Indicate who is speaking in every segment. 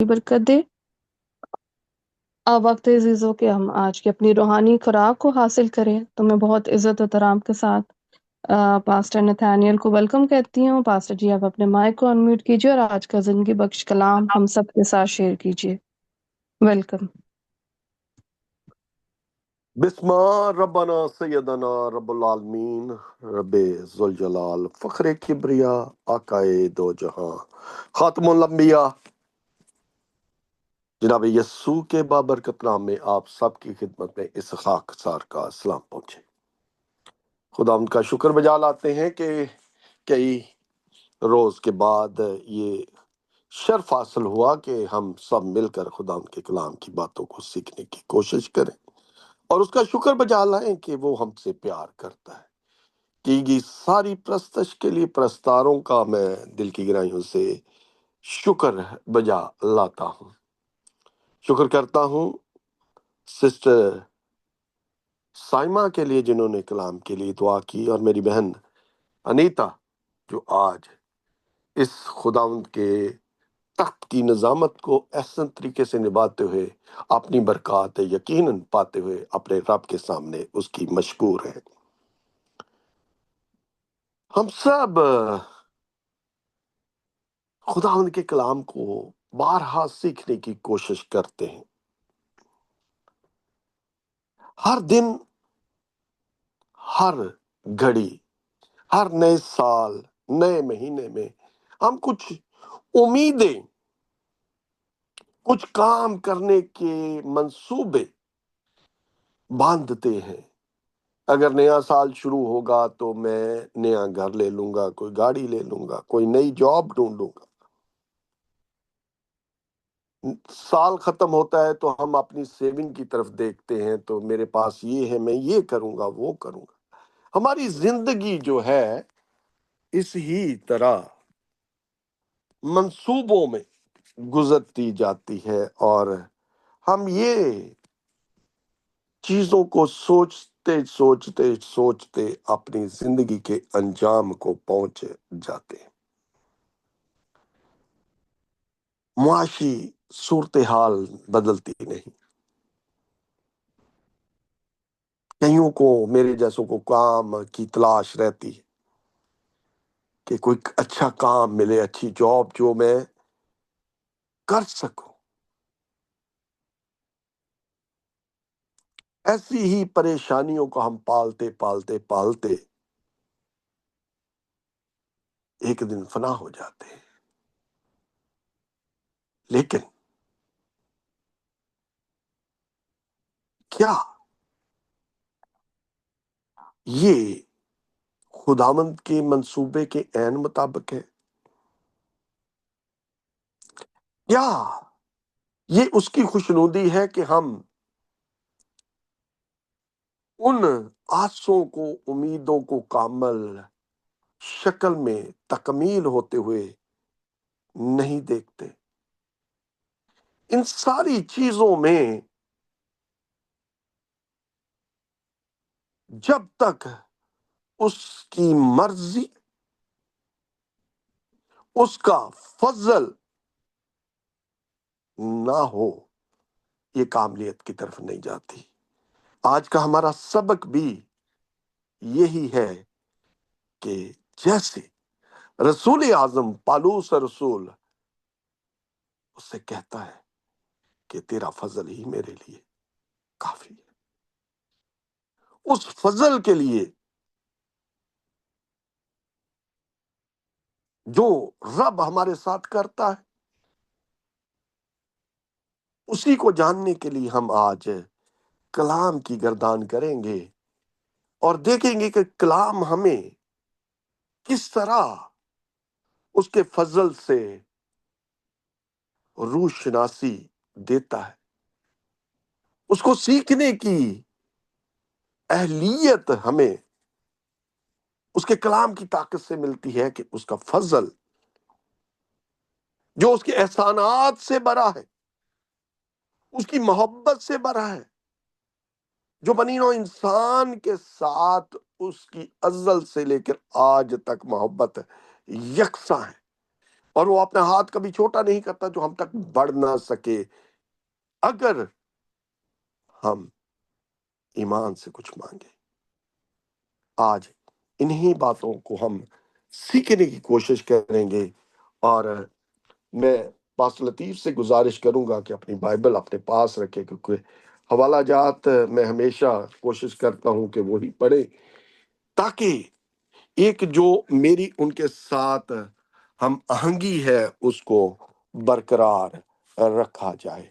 Speaker 1: برکت دے۔ اب وقت ہے عزیزوں کہ ہم آج کی اپنی روحانی خوراک کو حاصل کریں، تو میں بہت عزت و احترام کے ساتھ پاسٹر نتھانیل کو ویلکم کہتی ہوں۔ پاسٹر جی آپ اپنے مائک کو انمیوٹ کیجیے اور آج کا زندگی بخش کلام ہم سب کے ساتھ شیئر کیجیے۔ ویلکم۔
Speaker 2: بسم ربنا سیدنا رب العالمین رب ذوالجلال فخر کبریا آقائے دو جہاں خاتم الانبیاء جناب یسوع کے بابرکت نام میں آپ سب کی خدمت میں اس خاکسار کا سلام پہنچے۔ خدا ان کا شکر بجا لاتے ہیں کہ کئی روز کے بعد یہ شرف حاصل ہوا کہ ہم سب مل کر خدا ان کے کلام کی باتوں کو سیکھنے کی کوشش کریں، اور اس کا شکر بجا لائیں کہ وہ ہم سے پیار کرتا ہے۔ کی ساری پرستش کے لیے پرستاروں کا میں دل کی گہرائیوں سے شکر بجا لاتا ہوں۔ شکر کرتا ہوں سسٹر سائمہ کے لیے جنہوں نے کلام کے لیے دعا کی، اور میری بہن انیتا جو آج اس خداوند کے تخت کی نظامت کو احسن طریقے سے نبھاتے ہوئے اپنی برکات یقیناً پاتے ہوئے اپنے رب کے سامنے اس کی مشکور ہے۔ ہم سب خداوند کے کلام کو بارہا سیکھنے کی کوشش کرتے ہیں۔ ہر دن، ہر گھڑی، ہر نئے سال، نئے مہینے میں ہم کچھ امیدیں، کچھ کام کرنے کے منصوبے باندھتے ہیں۔ اگر نیا سال شروع ہوگا تو میں نیا گھر لے لوں گا، کوئی گاڑی لے لوں گا، کوئی نئی جاب ڈھونڈوں گا۔ سال ختم ہوتا ہے تو ہم اپنی سیونگ کی طرف دیکھتے ہیں، تو میرے پاس یہ ہے، میں یہ کروں گا، وہ کروں گا۔ ہماری زندگی جو ہے اس ہی طرح منصوبوں میں گزرتی جاتی ہے، اور ہم یہ چیزوں کو سوچتے سوچتے سوچتے اپنی زندگی کے انجام کو پہنچ جاتے ہیں۔ معاشی صورتحال بدلتی نہیں، کئیوں کو، میرے جیسوں کو کام کی تلاش رہتی ہے کہ کوئی اچھا کام ملے، اچھی جاب جو میں کر سکوں۔ ایسی ہی پریشانیوں کو ہم پالتے پالتے پالتے ایک دن فنا ہو جاتے ہیں۔ لیکن کیا یہ خداوند کے منصوبے کے عین مطابق ہے؟ کیا یہ اس کی خوشنودی ہے کہ ہم ان آسوں کو، امیدوں کو کامل شکل میں تکمیل ہوتے ہوئے نہیں دیکھتے؟ ان ساری چیزوں میں جب تک اس کی مرضی، اس کا فضل نہ ہو، یہ کاملیت کی طرف نہیں جاتی۔ آج کا ہمارا سبق بھی یہی ہے کہ جیسے رسول اعظم پالوس رسول اس سے کہتا ہے کہ تیرا فضل ہی میرے لیے کافی ہے، اس فضل کے لیے جو رب ہمارے ساتھ کرتا ہے، اسی کو جاننے کے لیے ہم آج کلام کی گردان کریں گے، اور دیکھیں گے کہ کلام ہمیں کس طرح اس کے فضل سے روشناسی دیتا ہے۔ اس کو سیکھنے کی اہلیت ہمیں اس کے کلام کی طاقت سے ملتی ہے کہ اس کا فضل جو اس کے احسانات سے بھرا ہے، اس کی محبت سے بھرا ہے، جو بنی نوع انسان کے ساتھ اس کی ازل سے لے کر آج تک محبت یکساں ہے، اور وہ اپنا ہاتھ کبھی چھوٹا نہیں کرتا جو ہم تک بڑھ نہ سکے، اگر ہم ایمان سے کچھ مانگے۔ آج انہی باتوں کو ہم سیکھنے کی کوشش کریں گے، اور میں پاسٹر لطیف سے گزارش کروں گا کہ اپنی بائبل اپنے پاس رکھے، کیونکہ حوالہ جات میں ہمیشہ کوشش کرتا ہوں کہ وہی پڑھے، تاکہ ایک جو میری ان کے ساتھ ہم آہنگی ہے اس کو برقرار رکھا جائے،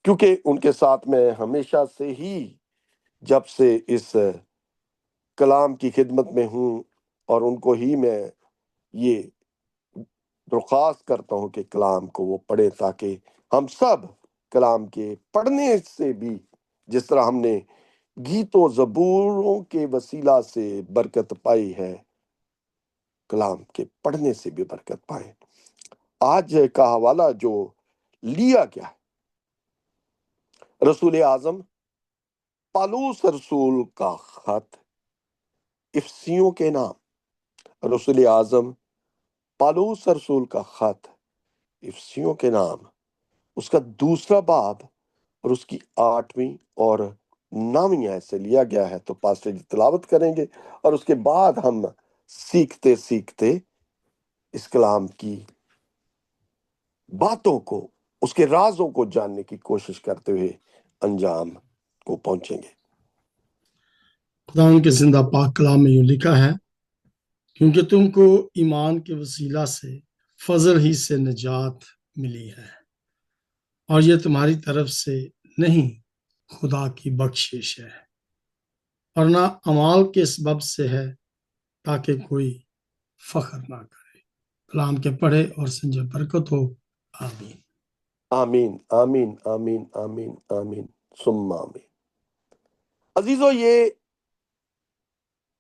Speaker 2: کیونکہ ان کے ساتھ میں ہمیشہ سے ہی، جب سے اس کلام کی خدمت میں ہوں، اور ان کو ہی میں یہ درخواست کرتا ہوں کہ کلام کو وہ پڑھے، تاکہ ہم سب کلام کے پڑھنے سے بھی، جس طرح ہم نے گیت و زبوروں کے وسیلہ سے برکت پائی ہے، کلام کے پڑھنے سے بھی برکت پائیں۔ آج کا حوالہ جو لیا گیا ہے، رسول اعظم پالوس رسول کا خط افسیوں کے نام، رسول اعظم پالوس رسول کا خط افسیوں کے نام، اس کا دوسرا باب اور اس کی 8ویں اور 9ویں آیت سے لیا گیا ہے۔ تو پاسٹر جی تلاوت کریں گے، اور اس کے بعد ہم سیکھتے سیکھتے اس کلام کی باتوں کو، اس کے رازوں کو جاننے کی کوشش کرتے ہوئے انجام کو پہنچیں گے۔
Speaker 3: خدا ان کے زندہ پاک کلام میں یوں لکھا ہے، کیونکہ تم کو ایمان کے وسیلہ سے فضل ہی سے نجات ملی ہے، اور یہ تمہاری طرف سے نہیں، خدا کی بخشش ہے، اور نہ اعمال کے سبب سے ہے، تاکہ کوئی فخر نہ کرے۔ کلام کے پڑھے اور سمجھے برکت ہو، آمین۔
Speaker 2: آمین آمین آمین آمین آمین ثم آمین۔ عزیزو، یہ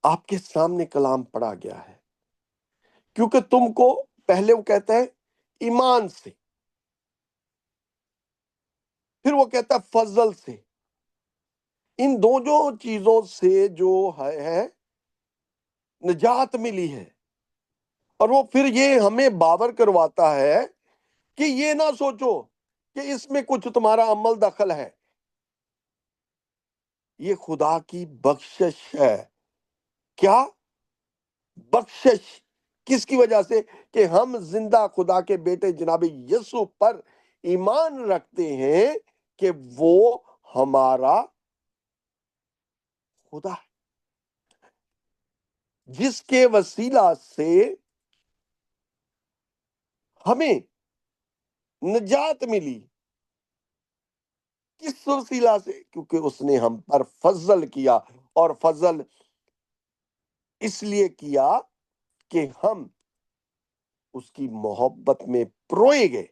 Speaker 2: آپ کے سامنے کلام پڑھا گیا ہے، کیونکہ تم کو، پہلے وہ کہتا ہے ایمان سے، پھر وہ کہتا ہے فضل سے۔ ان دونوں چیزوں سے جو ہے نجات ملی ہے، اور وہ پھر یہ ہمیں باور کرواتا ہے کہ یہ نہ سوچو کہ اس میں کچھ تمہارا عمل دخل ہے، یہ خدا کی بخشش ہے۔ کیا بخشش؟ کس کی وجہ سے؟ کہ ہم زندہ خدا کے بیٹے جناب یسوع پر ایمان رکھتے ہیں کہ وہ ہمارا خدا ہے، جس کے وسیلہ سے ہمیں نجات ملی۔ کس وسیلہ سے؟ کیونکہ اس نے ہم پر فضل کیا، اور فضل اس لیے کیا کہ ہم اس کی محبت میں پروئے گئے،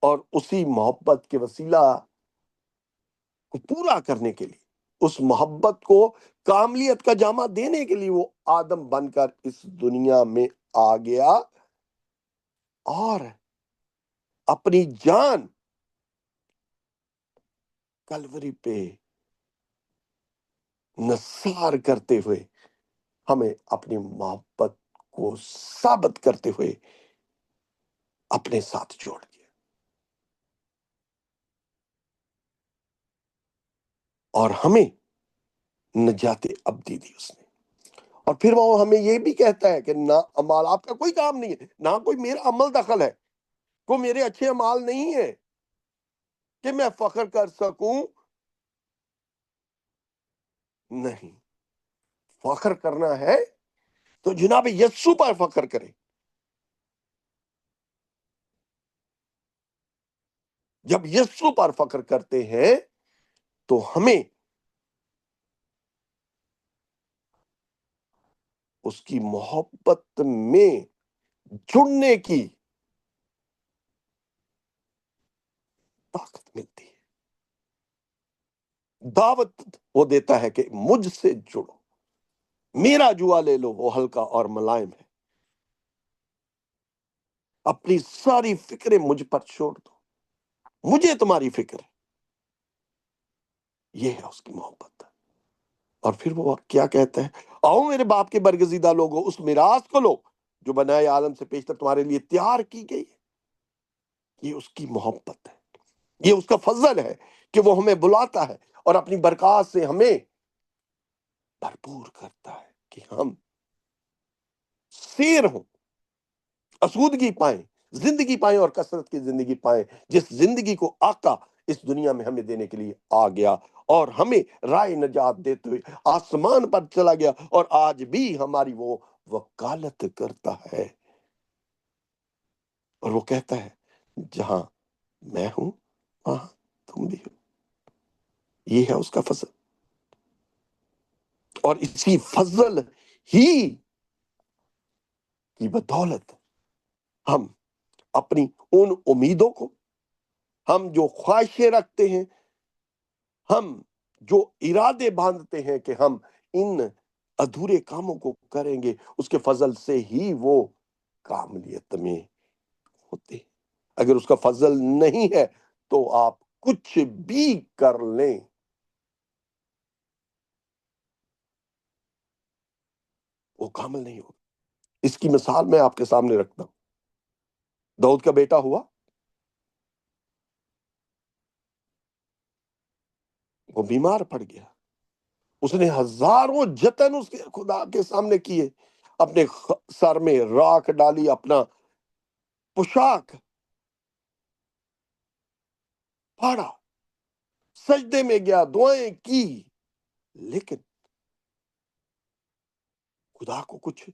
Speaker 2: اور اسی محبت کے وسیلہ کو پورا کرنے کے لیے، اس محبت کو کاملیت کا جامہ دینے کے لیے وہ آدم بن کر اس دنیا میں آ گیا، اور اپنی جان کلوری پہ نثار کرتے ہوئے ہمیں اپنی محبت کو ثابت کرتے ہوئے اپنے ساتھ جوڑ دیا، اور ہمیں نجات ابدی دی اس نے۔ اور پھر وہ ہمیں یہ بھی کہتا ہے کہ نہ عمال، آپ کا کوئی کام نہیں ہے، نہ کوئی میرا عمل دخل ہے، کوئی میرے اچھے عمال نہیں ہے کہ میں فخر کر سکوں۔ نہیں، فخر کرنا ہے تو جناب یسوع پر فخر کرے۔ جب یسوع پر فخر کرتے ہیں تو ہمیں اس کی محبت میں جڑنے کی طاقت ملتی ہے۔ دعوت وہ دیتا ہے کہ مجھ سے جڑو، میرا جوا لے لو، وہ ہلکا اور ملائم ہے، اپنی ساری فکریں مجھ پر چھوڑ دو، مجھے تمہاری فکر ہے۔ یہ ہے اس کی محبت۔ اور پھر وہ کیا کہتا ہے؟ آؤ میرے باپ کے برگزیدہ لوگوں، اس میراث کو لو جو بنائے عالم سے پیشتر تمہارے لیے تیار کی گئی ہے۔ یہ اس کی محبت ہے، یہ اس کا فضل ہے کہ وہ ہمیں بلاتا ہے اور اپنی برکات سے ہمیں بھرپور کرتا ہے کہ ہم سیر ہوں، اسودگی پائیں، زندگی پائیں اور کثرت کی زندگی پائیں، جس زندگی کو آقا اس دنیا میں ہمیں دینے کے لیے آ گیا اور ہمیں رائے نجات دیتے ہوئے آسمان پر چلا گیا، اور آج بھی ہماری وہ وکالت کرتا ہے، اور وہ کہتا ہے جہاں میں ہوں وہاں تم بھی ہو۔ یہ ہے اس کا فضل، اور اسی فضل ہی کی بدولت ہم اپنی ان امیدوں کو، ہم جو خواہشیں رکھتے ہیں، ہم جو ارادے باندھتے ہیں کہ ہم ان ادھورے کاموں کو کریں گے، اس کے فضل سے ہی وہ کاملیت میں ہوتے ہیں۔ اگر اس کا فضل نہیں ہے تو آپ کچھ بھی کر لیں، وہ کامل نہیں ہوگا۔ اس کی مثال میں آپ کے سامنے رکھتا ہوں۔ داؤد کا بیٹا ہوا، وہ بیمار پڑ گیا، اس نے ہزاروں جتن اس کے خدا کے سامنے کیے، اپنے سر میں راکھ ڈالی، اپنا پوشاک پھاڑا، سجدے میں گیا، دعائیں کی، لیکن خدا کو کچھ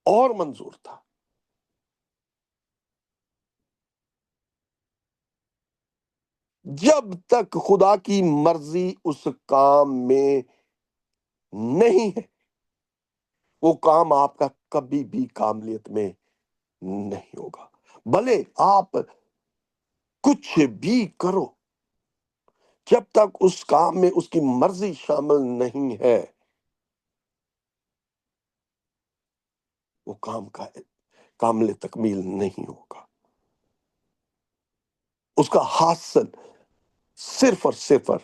Speaker 2: اور منظور تھا۔ جب تک خدا کی مرضی اس کام میں نہیں ہے، وہ کام آپ کا کبھی بھی کاملیت میں نہیں ہوگا۔ بھلے آپ کچھ بھی کرو، جب تک اس کام میں اس کی مرضی شامل نہیں ہے، وہ کام کا کامل تکمیل نہیں ہوگا۔ اس کا حاصل صرف اور صفر،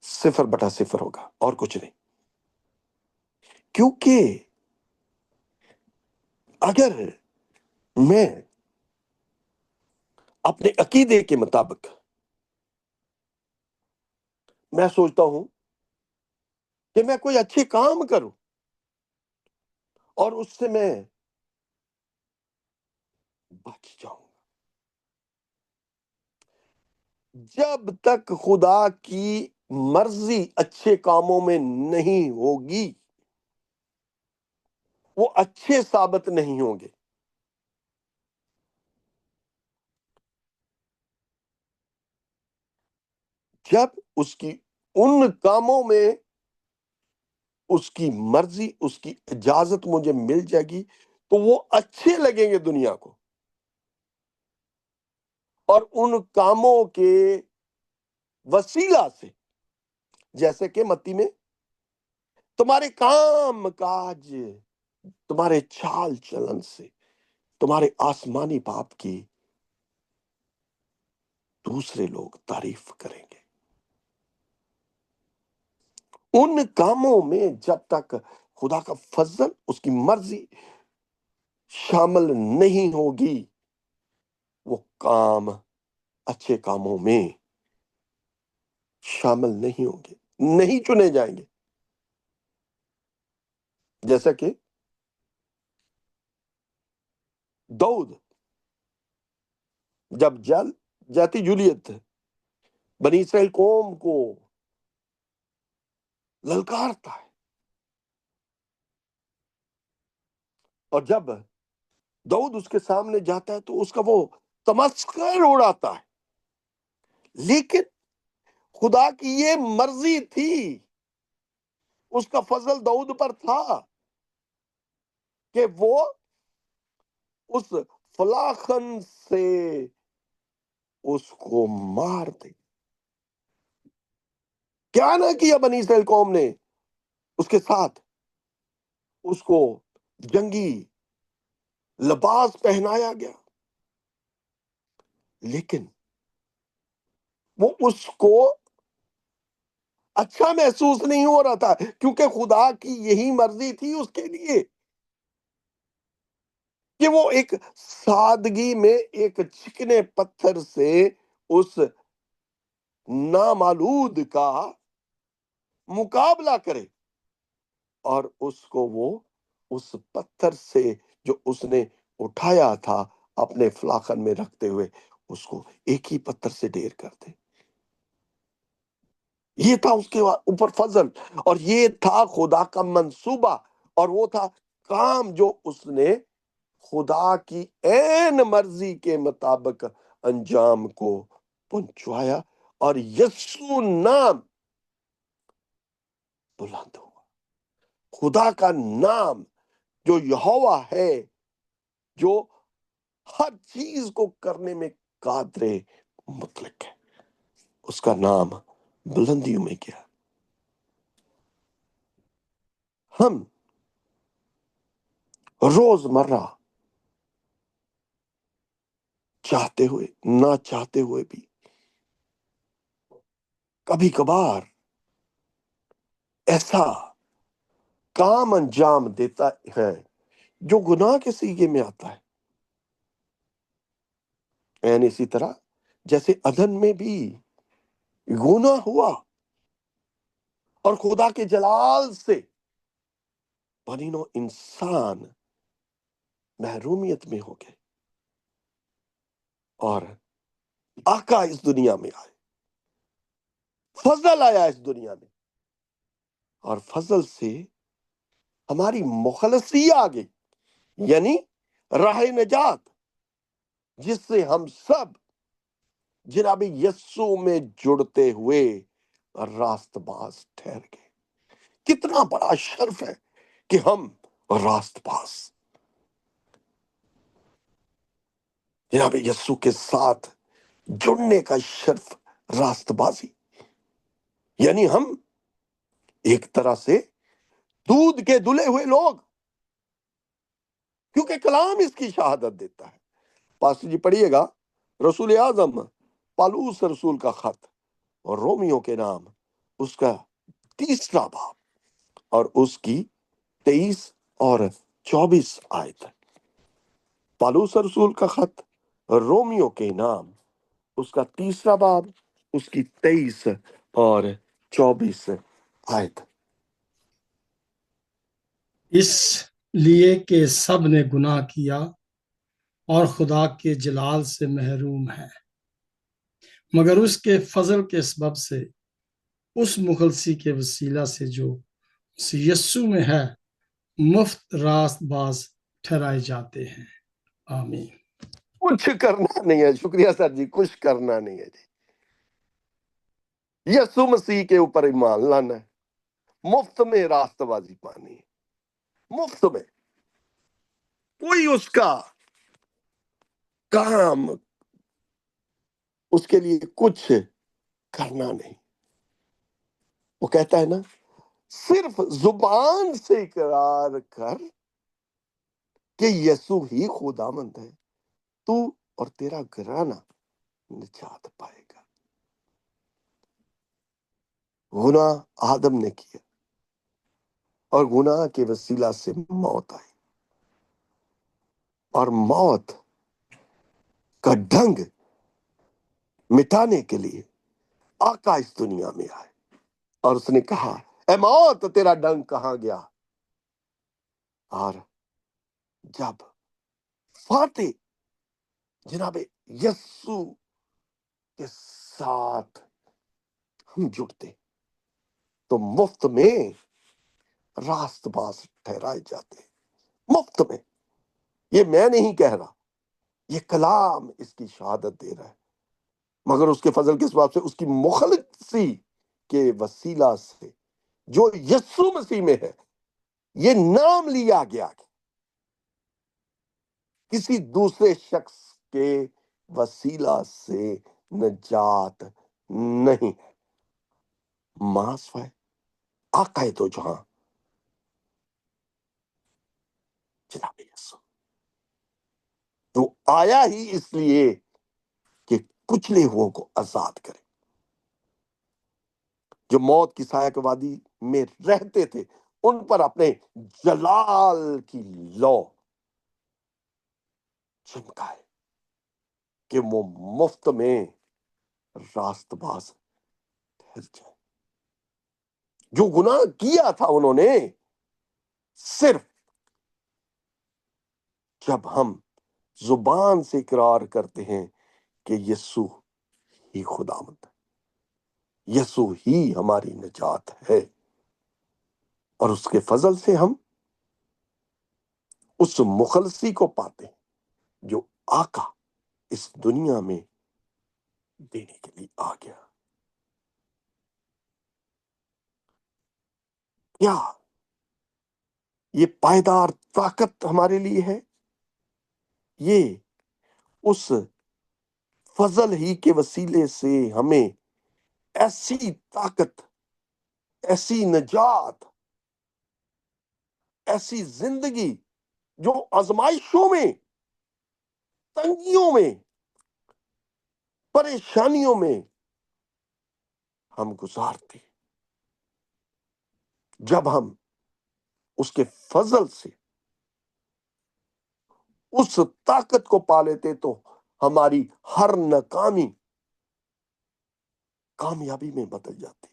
Speaker 2: صفر بٹا صفر ہوگا، اور کچھ نہیں۔ کیونکہ اگر میں اپنے عقیدے کے مطابق میں سوچتا ہوں کہ میں کوئی اچھے کام کروں اور اس سے میں بچ جاؤں، جب تک خدا کی مرضی اچھے کاموں میں نہیں ہوگی، وہ اچھے ثابت نہیں ہوں گے۔ جب اس کی ان کاموں میں اس کی مرضی، اس کی اجازت مجھے مل جائے گی، تو وہ اچھے لگیں گے دنیا کو، اور ان کاموں کے وسیلہ سے، جیسے کہ متی میں تمہارے کام کاج، تمہارے چال چلن سے تمہارے آسمانی باپ کی دوسرے لوگ تعریف کریں گے۔ ان کاموں میں جب تک خدا کا فضل، اس کی مرضی شامل نہیں ہوگی، وہ کام اچھے کاموں میں شامل نہیں ہوں گے، نہیں چنے جائیں گے۔ جیسا کہ داؤد جب جاتی جولیت بنی اسرائیل قوم کو للکارتا ہے، اور جب داؤد اس کے سامنے جاتا ہے تو اس کا وہ تمسخر اڑاتا ہے، لیکن خدا کی یہ مرضی تھی، اس کا فضل داؤد پر تھا کہ وہ اس فلاخن سے اس کو مار دے۔ کیا نہ کیا بنی اسرائیل قوم نے اس کے ساتھ؟ اس کو جنگی لباس پہنایا گیا، لیکن وہ اس کو اچھا محسوس نہیں ہو رہا تھا، کیونکہ خدا کی یہی مرضی تھی اس کے لیے کہ وہ ایک سادگی میں ایک چکنے پتھر سے اس نامالود کا مقابلہ کرے، اور اس کو وہ اس پتھر سے جو اس نے اٹھایا تھا اپنے فلاخن میں رکھتے ہوئے اس کو ایک ہی پتھر سے ڈھیر کر دے۔ یہ تھا اس کے اوپر فضل، اور یہ تھا خدا کا منصوبہ، اور وہ تھا کام جو اس نے خدا کی عین مرضی کے مطابق انجام کو پہنچوایا، اور یسوع نام بلند ہوا۔ خدا کا نام جو یہوہ ہے، جو ہر چیز کو کرنے میں قادر مطلق ہے، اس کا نام بلندیوں میں کیا۔ ہم روز مرہ چاہتے ہوئے نہ چاہتے ہوئے بھی کبھی کبھار ایسا کام انجام دیتا ہے جو گناہ کے سیغے میں آتا ہے، یعنی اسی طرح جیسے عدن میں بھی گناہ ہوا اور خدا کے جلال سے بنی نوع انسان محرومیت میں ہو گئے، اور آقا اس دنیا میں آئے، فضل آیا اس دنیا میں، اور فضل سے ہماری مخلصی آ گئی، یعنی راہ نجات، جس سے ہم سب جناب یسوع میں جڑتے ہوئے راست باز ٹھہر گئے۔ کتنا بڑا شرف ہے کہ ہم راست باز جناب یسوع کے ساتھ جڑنے کا شرف، راست بازی، یعنی ہم ایک طرح سے دودھ کے دھلے ہوئے لوگ، کیونکہ کلام اس کی شہادت دیتا ہے۔ پاسٹر جی پڑھیے گا رسول اعظم پالوس رسول کا خط اور رومیو کے نام، اس کا 3 باب اور اس کی 23 اور 24 آیت۔ پالوس رسول کا خط رومیو کے نام، اس کا 3 باب، اس کی 23 اور 24 آیت۔
Speaker 3: اس لیے کہ سب نے گناہ کیا اور خدا کے جلال سے محروم ہے، مگر اس کے فضل کے سبب سے اس مخلصی کے وسیلہ سے جو یسوع میں ہے مفت راست باز ٹھہرائے جاتے ہیں۔ آمین۔
Speaker 2: کچھ کرنا نہیں ہے، شکریہ سر جی، کچھ کرنا نہیں ہے جی، یسوع مسیح کے اوپر ایمان لانا ہے، مفت میں راست بازی پانی ہے، مفت میں کوئی اس کا کام، اس کے لیے کچھ کرنا نہیں۔ وہ کہتا ہے نا، صرف زبان سے اقرار کر کہ یسوع ہی خداوند ہے، تو اور تیرا گھرانہ نجات پائے گا۔ گناہ آدم نے کیا، اور گناہ کے وسیلہ سے موت آئی، اور موت کا ڈنگ مٹانے کے لیے آقا اس دنیا میں آئے، اور اس نے کہا اے موت تیرا ڈنگ کہاں گیا؟ اور جب فاتح جناب یسوع کے ساتھ ہم جڑتے تو مفت میں راست باز ٹھہرائے جاتے ہیں، مفت میں۔ یہ میں نہیں کہہ رہا، یہ کلام اس کی شہادت دے رہا ہے، مگر اس کے فضل کے سبب سے اس کی مخلصی کے وسیلہ سے جو یسوع مسیح میں ہے، یہ نام لیا گیا کہ کسی دوسرے شخص کے وسیلہ سے نجات نہیں ہے، ماسو ہے، آقا تو جہاں جناب یسوع، تو آیا ہی اس لیے کہ کچلے ہوئے کو آزاد کرے۔ جو موت کی سایہ کی وادی میں رہتے تھے، ان پر اپنے جلال کی لو چمکائے کہ وہ مفت میں راست باز ٹھہر جائے۔ جو گناہ کیا تھا انہوں نے، صرف جب ہم زبان سے اقرار کرتے ہیں کہ یسوع ہی خداوند ہے، یسوع ہی ہماری نجات ہے، اور اس کے فضل سے ہم اس مخلصی کو پاتے ہیں جو آقا اس دنیا میں دینے کے لیے آ گیا۔ کیا یہ پائیدار طاقت ہمارے لیے ہے؟ یہ اس فضل ہی کے وسیلے سے ہمیں ایسی طاقت، ایسی نجات، ایسی زندگی جو آزمائشوں میں، تنگیوں میں، پریشانیوں میں ہم گزارتے، جب ہم اس کے فضل سے اس طاقت کو پا لیتے تو ہماری ہر ناکامی کامیابی میں بدل جاتی،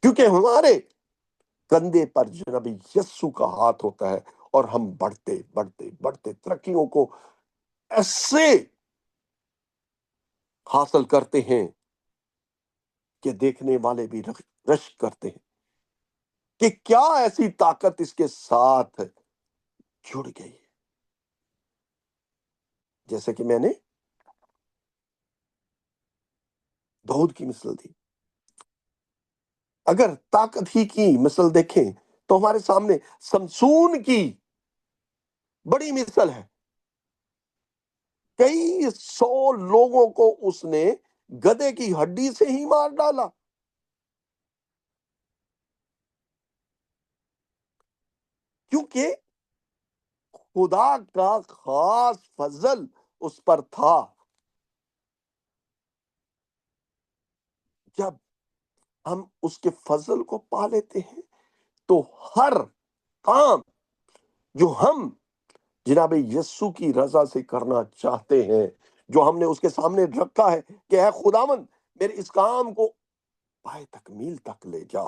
Speaker 2: کیونکہ ہمارے کندھے پر جناب یسوع کا ہاتھ ہوتا ہے، اور ہم بڑھتے بڑھتے بڑھتے ترقیوں کو ایسے حاصل کرتے ہیں کہ دیکھنے والے بھی رشک کرتے ہیں کہ کیا ایسی طاقت اس کے ساتھ جڑ گئی ہے۔ جیسے کہ میں نے داؤد کی مثال دی، اگر طاقت ہی کی مثال دیکھیں تو ہمارے سامنے سمسون کی بڑی مثال ہے۔ کئی سو لوگوں کو اس نے گدھے کی ہڈی سے ہی مار ڈالا، کیونکہ خدا کا خاص فضل اس پر تھا۔ جب ہم اس کے فضل کو پا لیتے ہیں تو ہر کام جو ہم جناب یسوع کی رضا سے کرنا چاہتے ہیں، جو ہم نے اس کے سامنے رکھا ہے کہ اے خداوند میرے اس کام کو پائے تکمیل تک لے جا،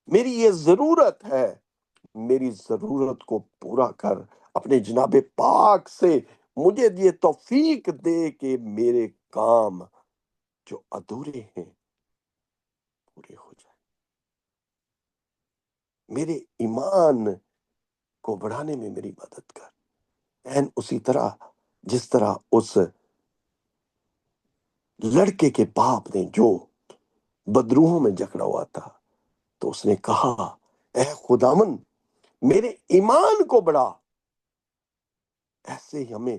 Speaker 2: میری یہ ضرورت ہے، میری ضرورت کو پورا کر، اپنے جناب پاک سے مجھے یہ توفیق دے کہ میرے کام جو ادھورے ہیں پورے ہو جائیں، میرے ایمان کو بڑھانے میں میری مدد کر۔ این اسی طرح جس طرح اس لڑکے کے باپ نے جو بدروہوں میں جکڑا ہوا تھا، تو اس نے کہا اے خداوند میرے ایمان کو بڑھا۔ ایسے ہی ہمیں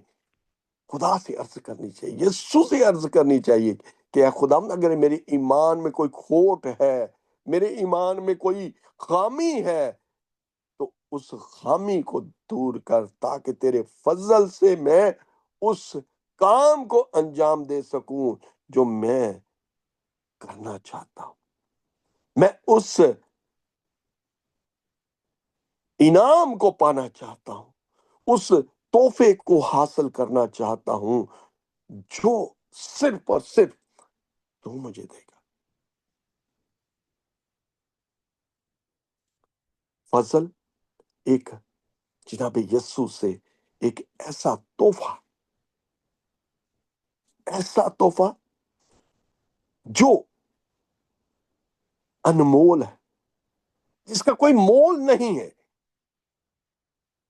Speaker 2: خدا سے عرض کرنی چاہیے، یسوع سے عرض کرنی چاہیے کہ اے خداوند اگر میرے ایمان میں کوئی کھوٹ ہے، میرے ایمان میں کوئی خامی ہے، تو اس خامی کو دور کر، تاکہ تیرے فضل سے میں اس کام کو انجام دے سکوں جو میں کرنا چاہتا ہوں، میں اس انعام کو پانا چاہتا ہوں، اس تحفے کو حاصل کرنا چاہتا ہوں جو صرف اور صرف تو مجھے دے گا۔ فضل ایک جناب یسوع سے ایک ایسا تحفہ جو انمول ہے، جس کا کوئی مول نہیں ہے۔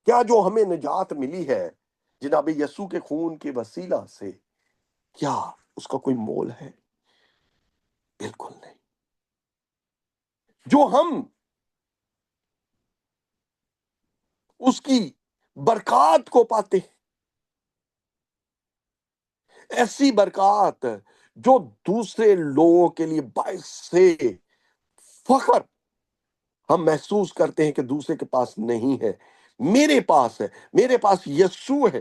Speaker 2: کیا جو ہمیں نجات ملی ہے جناب یسوع کے خون کے وسیلہ سے، کیا اس کا کوئی مول ہے؟ بالکل نہیں۔ جو ہم اس کی برکات کو پاتے ہیں، ایسی برکات جو دوسرے لوگوں کے لیے باعث سے فخر ہم محسوس کرتے ہیں کہ دوسرے کے پاس نہیں ہے، میرے پاس ہے، میرے پاس یسوع ہے،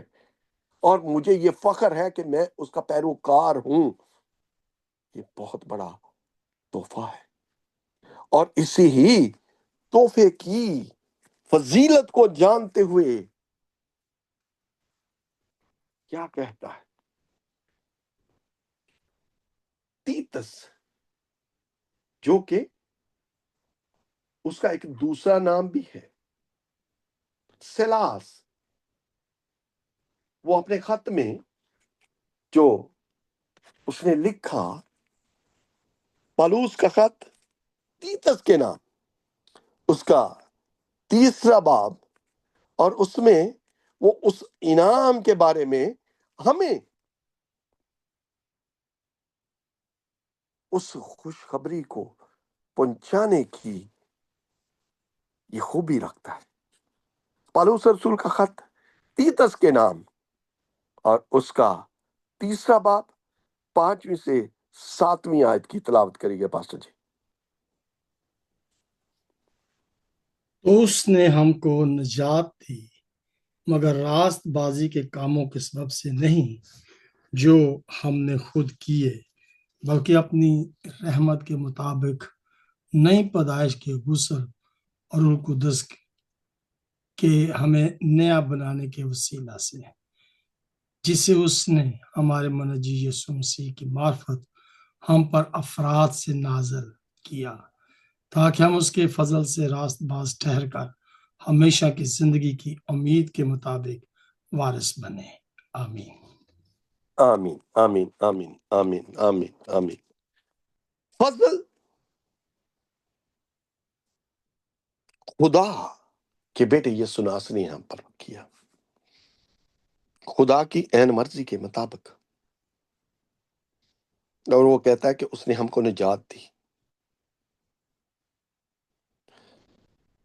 Speaker 2: اور مجھے یہ فخر ہے کہ میں اس کا پیروکار ہوں۔ یہ بہت بڑا تحفہ ہے۔ اور اسی ہی تحفے کی فضیلت کو جانتے ہوئے کیا کہتا ہے؟ تیتس، جو کہ اس کا ایک دوسرا نام بھی ہے سلاس، وہ اپنے خط میں جو اس نے لکھا، پالوس کا خط تیتس کے نام، اس کا تیسرا باب، اور اس میں وہ اس انعام کے بارے میں ہمیں اس خوشخبری کو پہنچانے کی یہ خوبی رکھتا ہے۔ پالوس رسول کا خط تیتس کے نام اور اس کا تیسرا باب 5ویں سے 7ویں آیت کی تلاوت کریے گا پاسٹر جی۔
Speaker 3: تو اس نے ہم کو نجات دی، مگر راست بازی کے کاموں کے سبب سے نہیں جو ہم نے خود کیے، بلکہ اپنی رحمت کے مطابق نئی پیدائش کے غسل اور روح القدس کے ہمیں نیا بنانے کے وسیلہ سے، جسے اس نے ہمارے منجی یسوع مسیح کی معرفت ہم پر افراد سے نازل کیا، تاکہ ہم اس کے فضل سے راست باز ٹھہر کر ہمیشہ کی زندگی کی امید کے مطابق وارث بنے۔ آمین۔
Speaker 2: آمین آمین آمین آمین آمین آمین۔ فضل خدا کے بیٹے یسوع ناصری نے ہم پر کیا، خدا کی عین مرضی کے مطابق، اور وہ کہتا ہے کہ اس نے ہم کو نجات دی۔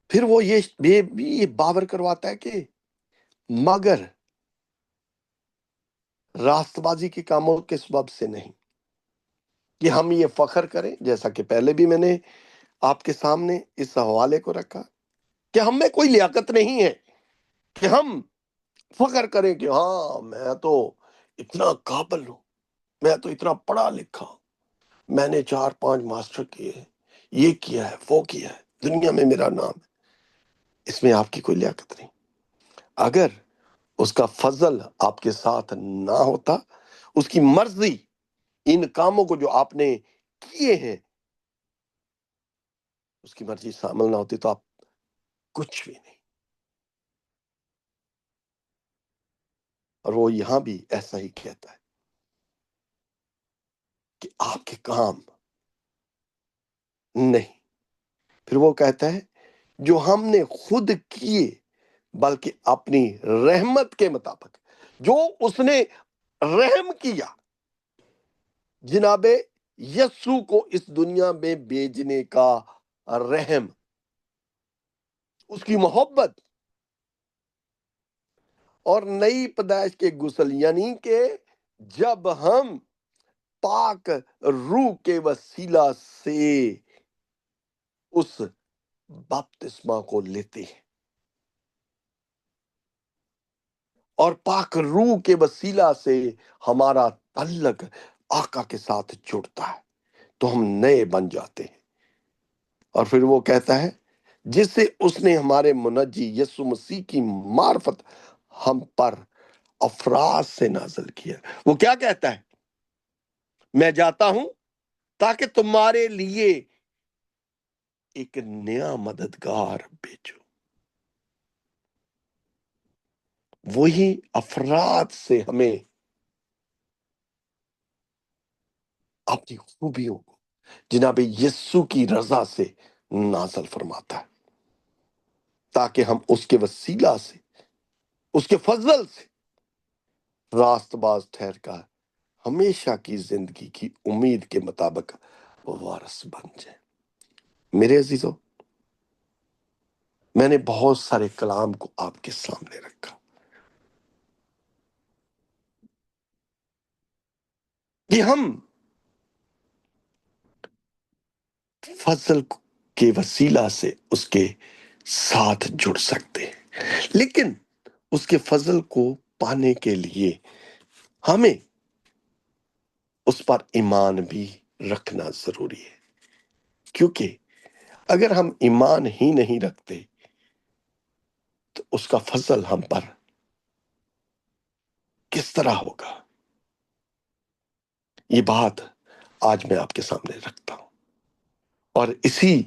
Speaker 2: پھر وہ یہ باور کرواتا ہے کہ مگر راست بازی کے کاموں کے سبب سے نہیں، کہ ہم یہ فخر کریں، جیسا کہ پہلے بھی میں نے آپ کے سامنے اس حوالے کو رکھا کہ ہم میں کوئی لیاقت نہیں ہے کہ ہم فخر کریں کہ ہاں میں تو اتنا قابل ہوں، میں تو اتنا پڑھا لکھا ہوں، میں نے 4-5 ماسٹر کیے، یہ کیا ہے وہ کیا ہے، دنیا میں میرا نام ہے۔ اس میں آپ کی کوئی لیاقت نہیں۔ اگر اس کا فضل آپ کے ساتھ نہ ہوتا، اس کی مرضی ان کاموں کو جو آپ نے کیے ہیں، اس کی مرضی شامل نہ ہوتی تو آپ کچھ بھی نہیں۔ اور وہ یہاں بھی ایسا ہی کہتا ہے کہ آپ کے کام نہیں، پھر وہ کہتا ہے جو ہم نے خود کیے، بلکہ اپنی رحمت کے مطابق جو اس نے رحم کیا جناب یسوع کو اس دنیا میں بھیجنے کا رحم، اس کی محبت اور نئی پیدائش کے غسل، یعنی کہ جب ہم پاک روح کے وسیلہ سے اس بپتسمہ کو لیتے ہیں اور پاک روح کے وسیلہ سے ہمارا تعلق آقا کے ساتھ جڑتا ہے، تو ہم نئے بن جاتے ہیں۔ اور پھر وہ کہتا ہے جس سے اس نے ہمارے منجی یسوع مسیح کی معرفت ہم پر افراز سے نازل کیا۔ وہ کیا کہتا ہے؟ میں جاتا ہوں تاکہ تمہارے لیے ایک نیا مددگار بھیجو۔ وہی افراد سے ہمیں اپنی خوبیوں کو جناب یسوع کی رضا سے نازل فرماتا ہے، تاکہ ہم اس کے وسیلہ سے، اس کے فضل سے راست باز ٹھہر کر ہمیشہ کی زندگی کی امید کے مطابق وارث بن جائے۔ میرے عزیزو، میں نے بہت سارے کلام کو آپ کے سامنے رکھا کہ ہم فضل کے وسیلہ سے اس کے ساتھ جڑ سکتے ہیں، لیکن اس کے فضل کو پانے کے لیے ہمیں اس پر ایمان بھی رکھنا ضروری ہے، کیونکہ اگر ہم ایمان ہی نہیں رکھتے تو اس کا فضل ہم پر کس طرح ہوگا؟ یہ بات آج میں آپ کے سامنے رکھتا ہوں، اور اسی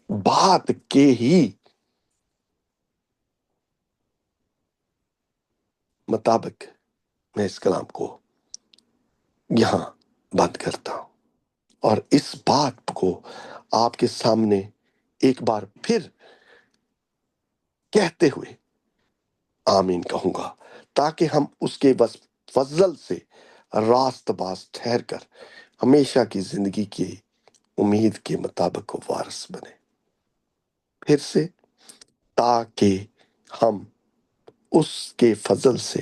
Speaker 2: بات کے ہی مطابق میں اس کلام کو یہاں بند کرتا ہوں، اور اس بات کو آپ کے سامنے ایک بار پھر کہتے ہوئے آمین کہوں گا، تاکہ ہم اس کے فضل سے راست باز ٹھہر کر ہمیشہ کی زندگی کی امید کے مطابق وارث بنے۔ پھر سے، تاکہ ہم اس کے فضل سے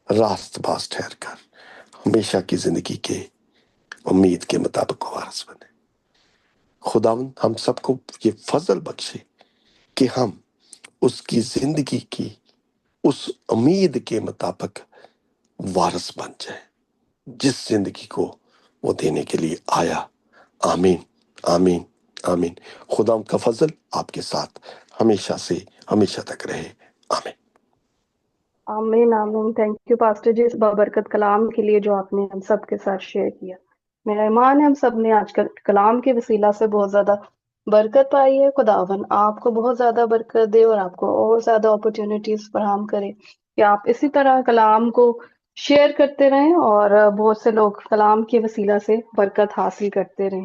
Speaker 2: راست باز ٹھہر کر ہمیشہ کی زندگی کے امید کے مطابق وارث بنے۔ خداوند ہم سب کو یہ فضل بخشے کہ ہم اس کی زندگی کی اس امید کے مطابق وارث بن جائیں جس زندگی کو وہ دینے کے لیے آیا۔ آمین، آمین، آمین۔ خداوند کا فضل آپ کے ساتھ ہمیشہ سے ہمیشہ تک رہے۔ آمین۔
Speaker 1: آمین آمین۔ تھینک یو پاسٹر جی اس بابرکت کلام کے لیے جو آپ نے ہم سب کے ساتھ شیئر کیا۔ میرا ایمان ہے ہم سب نے آج کل کلام کے وسیلہ سے بہت زیادہ برکت پائی ہے۔ خداوند آپ کو بہت زیادہ برکت دے اور آپ کو اور زیادہ اپرچونیٹیز فراہم کرے کہ آپ اسی طرح کلام کو شیئر کرتے رہیں اور بہت سے لوگ کلام کے وسیلہ سے برکت حاصل کرتے رہیں۔